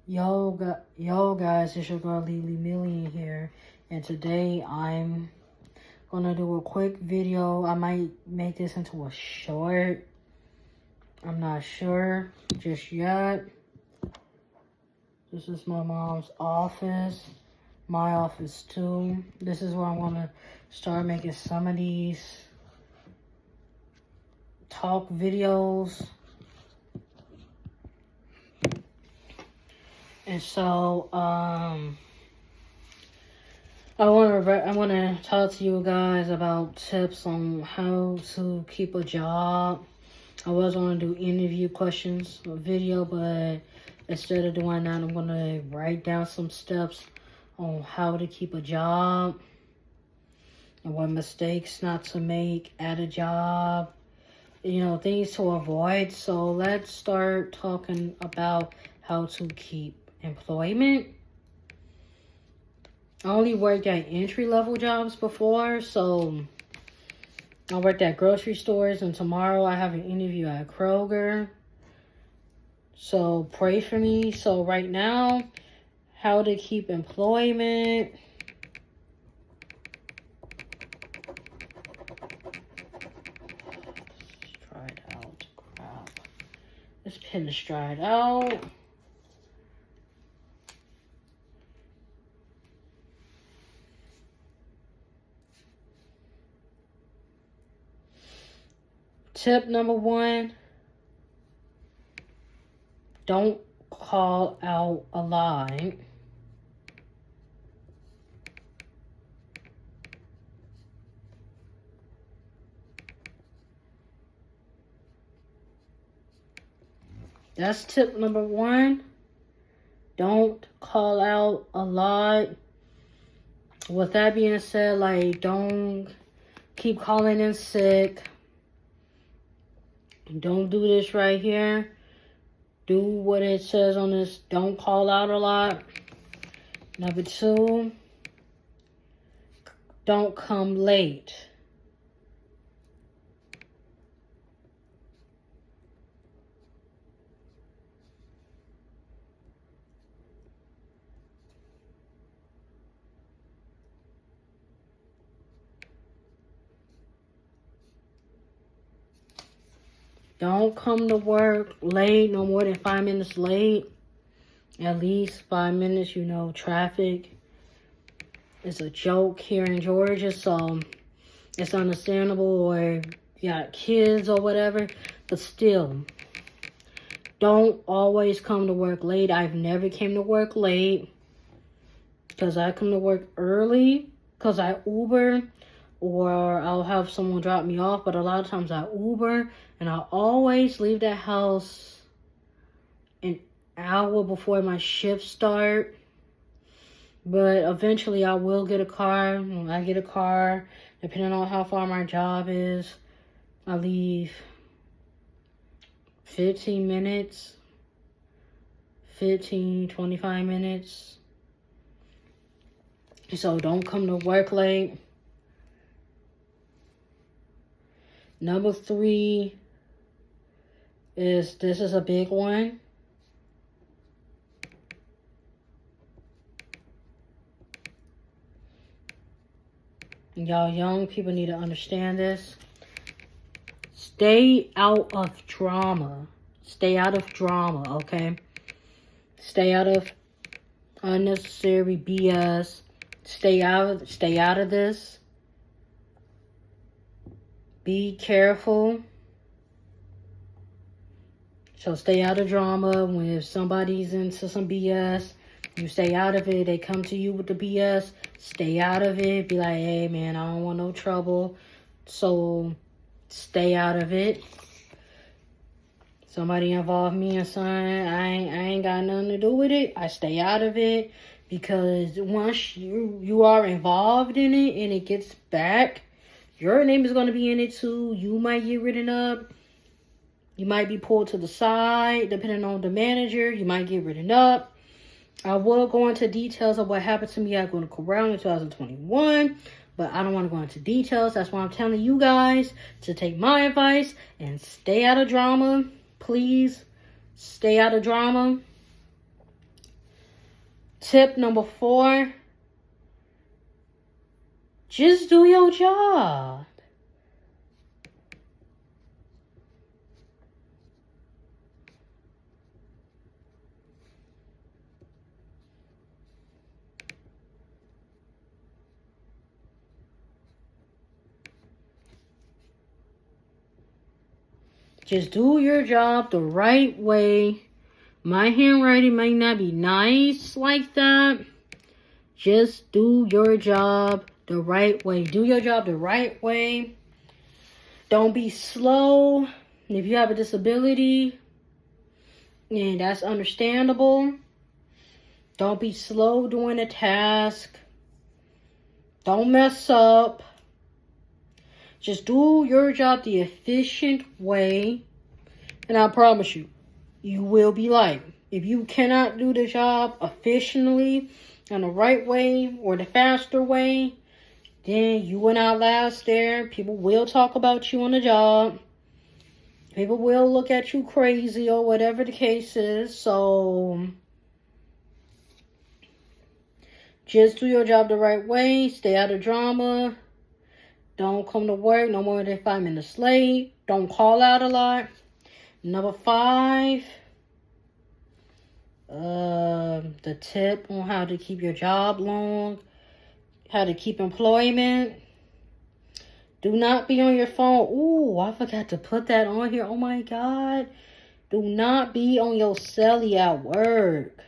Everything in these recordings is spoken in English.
Yo guys, it's your girl Lily Million here, and today I'm gonna do a quick video. I might make this into a short. I'm not sure just yet. This is my mom's office, my office too. This is where I'm gonna start making some of these talk videos. And so, I want to talk to you guys about tips on how to keep a job. I was going to do interview questions video, but instead of doing that, I'm going to write down some steps on how to keep a job and what mistakes not to make at a job. You know, things to avoid. So let's start talking about how to keep employment. I only worked at entry-level jobs before, so I worked at grocery stores, and tomorrow I have an interview at Kroger. So pray for me. So right now, how to keep employment. Dried out. Crap. This pen is dried out. Tip number 1, don't call out a lie. That's tip number 1. Don't call out a lie. With that being said, like, don't keep calling in sick. Don't do this right here. Do what it says on this. Don't call out a lot. Number 2, don't come late. Don't come to work late, no more than 5 minutes late. At least 5 minutes, you know, traffic is a joke here in Georgia, so it's understandable, or you got kids or whatever, but still, don't always come to work late. I've never came to work late because I come to work early because I Uber, or I'll have someone drop me off, but a lot of times I Uber, and I always leave the house an hour before my shift start. But eventually I will get a car. When I get a car, depending on how far my job is, I leave 15 minutes, 25 minutes. So don't come to work late. Number 3 is, this is a big one. Y'all young people need to understand this. Stay out of drama. Stay out of drama, okay? Stay out of unnecessary BS. Stay out of this. Be careful. So stay out of drama. When if somebody's into some BS, you stay out of it. They come to you with the BS. Stay out of it. Be like, hey, man, I don't want no trouble. So stay out of it. Somebody involve me in something, I ain't got nothing to do with it. I stay out of it, because once you are involved in it and it gets back, your name is going to be in it too. You might get written up. You might be pulled to the side, depending on the manager. You might get written up. I will go into details of what happened to me at Gwinnett Corral in 2021, but I don't want to go into details. That's why I'm telling you guys to take my advice and stay out of drama. Please stay out of drama. Tip number 4, just do your job. Just do your job the right way. My handwriting might not be nice like that. Just do your job the right way. Do your job the right way. Don't be slow. If you have a disability, and that's understandable, don't be slow doing a task. Don't mess up. Just do your job the efficient way. And I promise you, you will be liked. If you cannot do the job efficiently and the right way or the faster way, then you will not last there. People will talk about you on the job. People will look at you crazy or whatever the case is. So just do your job the right way. Stay out of drama. Don't come to work no more than 5 minutes late. Don't call out a lot. Number 5, the tip on how to keep your job long, how to keep employment. Do not be on your phone. Ooh, I forgot to put that on here. Oh my God. Do not be on your celly at work.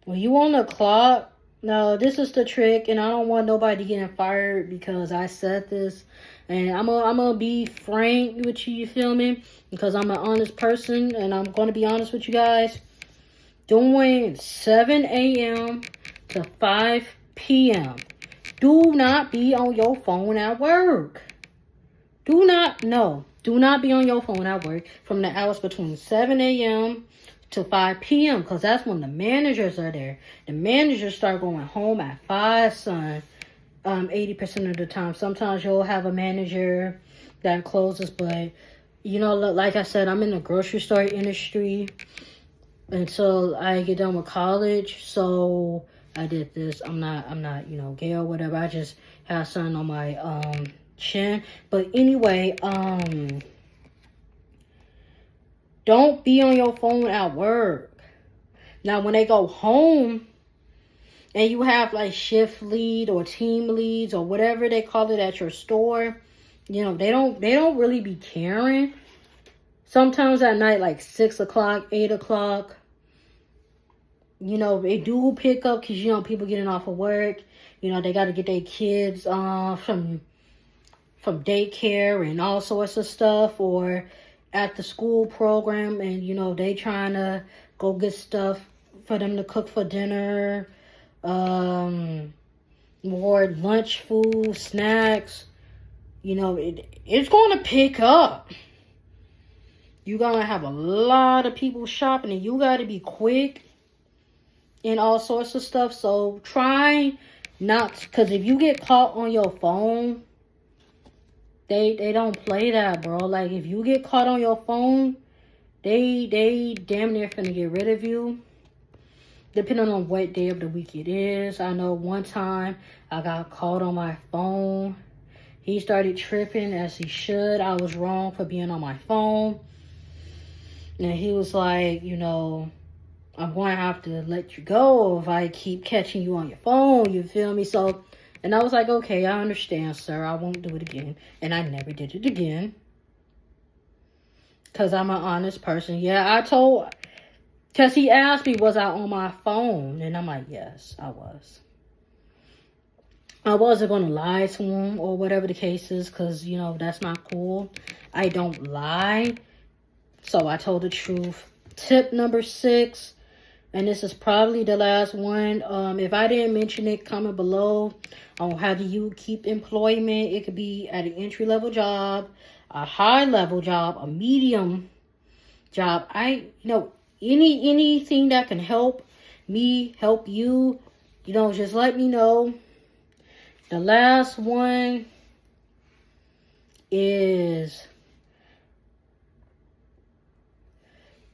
When you on the clock, now this is the trick, and I don't want nobody getting fired because I said this. And I'm gonna be frank with you, you feel me? Because I'm an honest person, and I'm gonna be honest with you guys. Doing 7 a.m. to 5 p.m. Do not be on your phone at work. Do not be on your phone at work from the hours between 7 a.m. to 5 p.m. because that's when the managers are there. The managers start going home at 5, son. 80% of the time. Sometimes you'll have a manager that closes, but you know, like I said, I'm in the grocery store industry until I get done with college. So I did this. I'm not, gay or whatever. I just have something on my chin. But anyway, don't be on your phone at work. Now, when they go home and you have like shift lead or team leads or whatever they call it at your store, you know, they don't really be caring. Sometimes at night, like 6 o'clock, 8 o'clock, you know, they do pick up because, you know, people getting off of work. You know, they got to get their kids from daycare and all sorts of stuff, or at the school program, and, you know, they trying to go get stuff for them to cook for dinner, more lunch food, snacks. You know, it's going to pick up. You're going to have a lot of people shopping, and you got to be quick and all sorts of stuff. So try not, because if you get caught on your phone, they don't play that, bro. Like, if you get caught on your phone, they damn near finna get rid of you. Depending on what day of the week it is. I know one time I got caught on my phone. He started tripping, as he should. I was wrong for being on my phone. And he was like, you know, I'm going to have to let you go if I keep catching you on your phone. You feel me? So, and I was like, okay, I understand, sir. I won't do it again. And I never did it again. Because I'm an honest person. Yeah, because he asked me, was I on my phone? And I'm like, yes, I was. I wasn't going to lie to him or whatever the case is, because, you know, that's not cool. I don't lie. So I told the truth. Tip number 6, and this is probably the last one. If I didn't mention it, comment below on how do you keep employment. It could be at an entry-level job, a high-level job, a medium job. Anything that can help me, help you, you know, just let me know. The last one is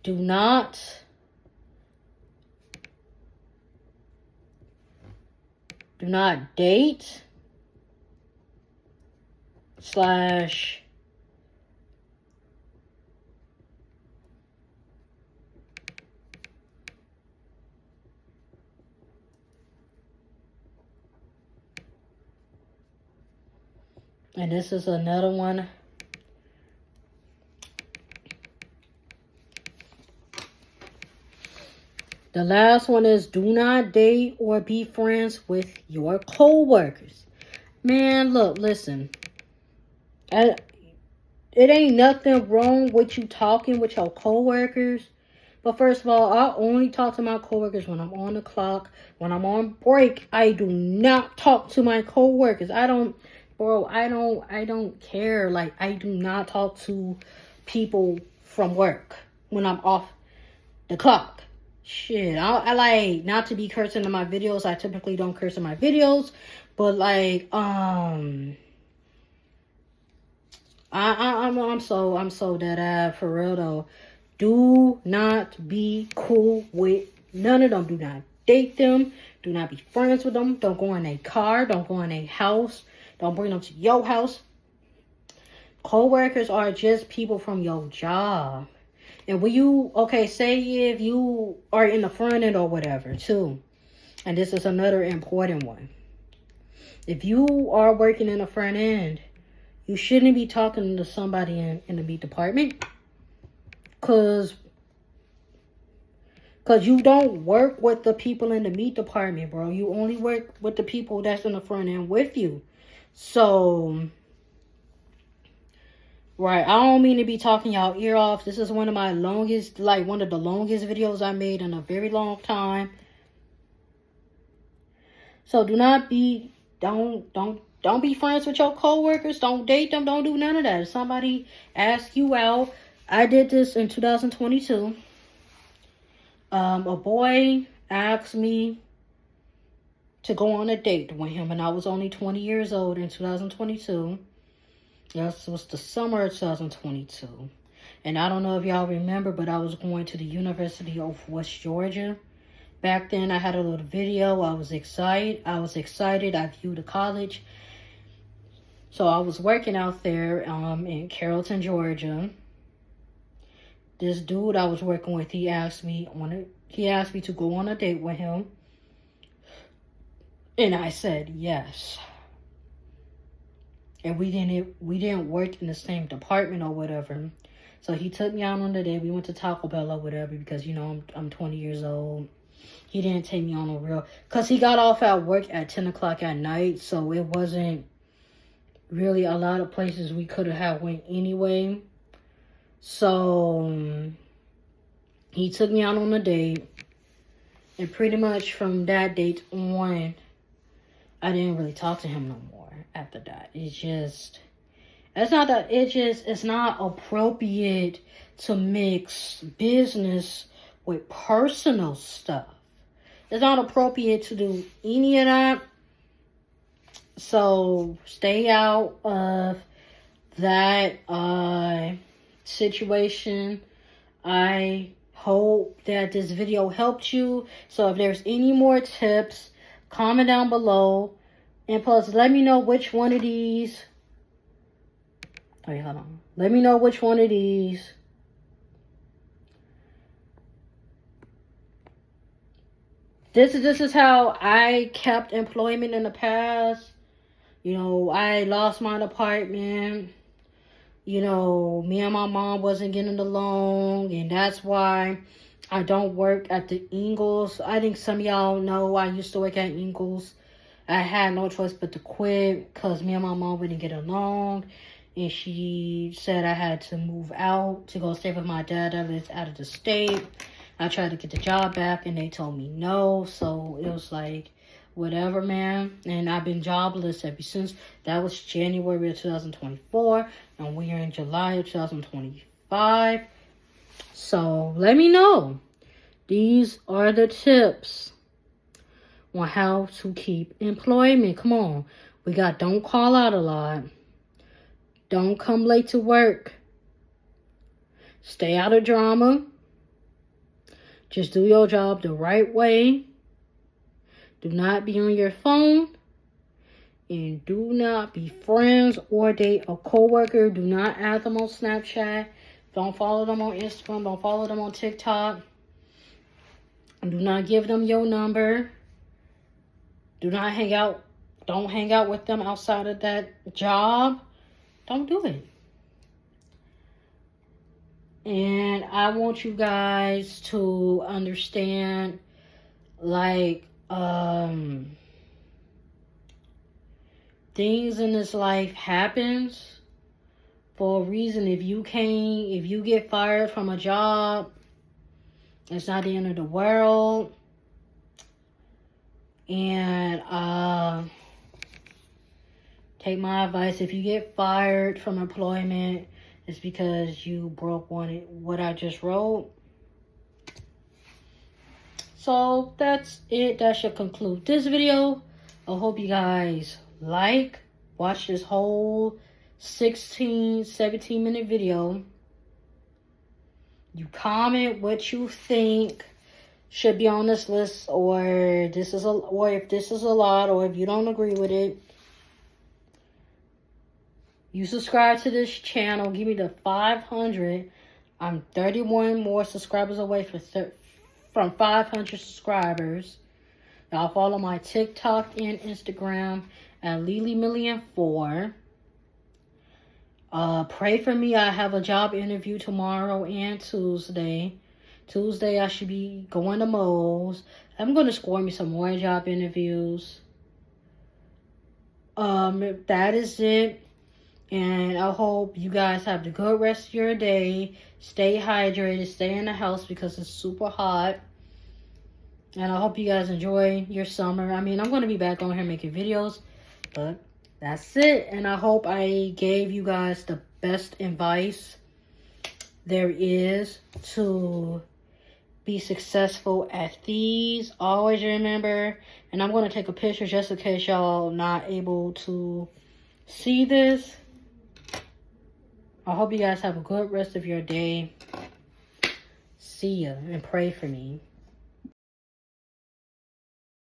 do not date slash and this is another one. The last one is do not date or be friends with your co-workers. Man, look, listen. It ain't nothing wrong with you talking with your co-workers. But first of all, I only talk to my co-workers when I'm on the clock. When I'm on break, I do not talk to my co-workers. I don't care. Like, I do not talk to people from work when I'm off the clock. Shit, I like not to be cursing in my videos. I typically don't curse in my videos, but like I'm so dead for real though. Do not be cool with none of them. Do not date them. Do not be friends with them. Don't go in a car. Don't go in a house. Don't bring them to your house. Co-workers are just people from your job. And when you, okay, say if you are in the front end or whatever, too. And this is another important one. If you are working in the front end, you shouldn't be talking to somebody in the meat department. Because you don't work with the people in the meat department, bro. You only work with the people that's in the front end with you. So, right, I don't mean to be talking y'all ear off. This is one of my longest, like one of the longest videos I made in a very long time. So do not be, don't be friends with your co-workers. Don't date them. Don't do none of that. If somebody asks you out, I did this in 2022. A boy asked me to go on a date with him, and I was only 20 years old in 2022. Yes, it was the summer of 2022. And I don't know if y'all remember, but I was going to the University of West Georgia. Back then, I had a little video. I was excited. I viewed the college. So I was working out there in Carrollton, Georgia. This dude I was working with, he asked me to go on a date with him. And I said yes. And we didn't work in the same department or whatever. So he took me out on the date. We went to Taco Bell or whatever because, you know, I'm 20 years old. He didn't take me on a real... Because he got off at work at 10 o'clock at night. So it wasn't really a lot of places we could have went anyway. So he took me out on a date. And pretty much from that date on, I didn't really talk to him no more after that. It's not appropriate to mix business with personal stuff. It's not appropriate to do any of that. So stay out of that situation. I hope that this video helped you. So if there's any more tips, comment down below. And plus, let me know which one of these. Wait, hold on. Let me know which one of these This is how I kept employment in the past. You know, I lost my apartment. You know, me and my mom wasn't getting along, and that's why I don't work at the Ingles. I think some of y'all know I used to work at Ingles. I had no choice but to quit because me and my mom wouldn't get along. And she said I had to move out to go stay with my dad that lives out of the state. I tried to get the job back and they told me no. So it was like, whatever, man. And I've been jobless ever since. That was January of 2024. And we are in July of 2025. So let me know. These are the tips on how to keep employment. Come on. We got don't call out a lot. Don't come late to work. Stay out of drama. Just do your job the right way. Do not be on your phone. And do not be friends or date a coworker. Do not add them on Snapchat. Don't follow them on Instagram. Don't follow them on TikTok. Do not give them your number. Do not hang out. Don't hang out with them outside of that job. Don't do it. And I want you guys to understand, like, things in this life happens for a reason. If you get fired from a job, it's not the end of the world. And take my advice. If you get fired from employment, it's because you broke what I just wrote. So that's it. That should conclude this video. I hope you guys watch this whole 17 minute video. You comment what you think should be on this list, or if this is a lot, or if you don't agree with it. You subscribe to this channel. Give me the 500. I'm 31 more subscribers away from 500 subscribers. Y'all follow my TikTok and Instagram at LilyMillion4. Pray for me. I have a job interview tomorrow and Tuesday. Tuesday, I should be going to Moe's. I'm going to score me some more job interviews. That is it. And I hope you guys have the good rest of your day. Stay hydrated. Stay in the house because it's super hot. And I hope you guys enjoy your summer. I mean, I'm going to be back on here making videos. But that's it. And I hope I gave you guys the best advice there is to be successful at these. Always remember. And I'm going to take a picture just in case y'all not able to see this. I hope you guys have a good rest of your day. See ya, and pray for me.